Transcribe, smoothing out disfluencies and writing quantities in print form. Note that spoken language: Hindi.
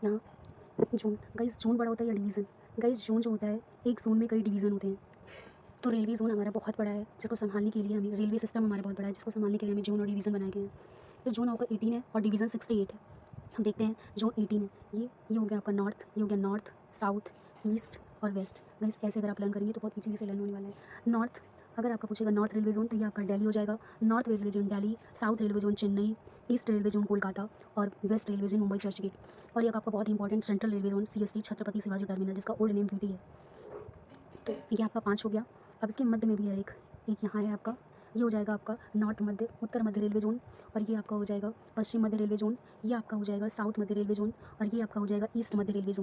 यहाँ जोन, गाइस जोन बड़ा होता है या डिवीज़न? गाइस जोन जो होता है, एक ज़ोन में कई डिवीज़न होते हैं। तो रेलवे ज़ोन हमारा बहुत बड़ा है, जिसको संभालने के लिए हमें रेलवे सिस्टम हमारा बहुत बड़ा है, जिसको संभालने के लिए हमें जोन और डिवीज़न बनाए गए हैं। तो जोन आपका 18 है और डिवीज़न 68 है। हम देखते हैं जोन 18 है, ये हो गया आपका नॉर्थ, ये हो गया नॉर्थ, साउथ, ईस्ट और वेस्ट। गाइस ऐसे अगर आप लर्न करेंगे तो बहुत ईज़ी से लर्न होने वाला है। नॉर्थ, अगर आपका पूछेगा नॉर्थ रेलवे ज़ोन तो ये आपका दिल्ली हो जाएगा। North railway zone Delhi, south railway zone Chennai, east railway zone Kolkata और west railway zone Mumbai Churchgate. और ये आपका बहुत important central railway zone CST Chhatrapati Shivaji terminal, जिसका ओल्ड नेम VT है। तो ये आपका 5 हो गया। अब इसके मध्य में भी है एक यहाँ है आपका, ये हो जाएगा आपका नॉर्थ मध्य, उत्तर मध्य रेलवे ज़ोन। और ये आपका हो जाएगा पश्चिम मध्य रेलवे ज़ोन, ये आपका हो जाएगा साउथ मध्य रेलवे ज़ोन और ये आपका हो जाएगा ईस्ट मध्य रेलवे ज़ोन।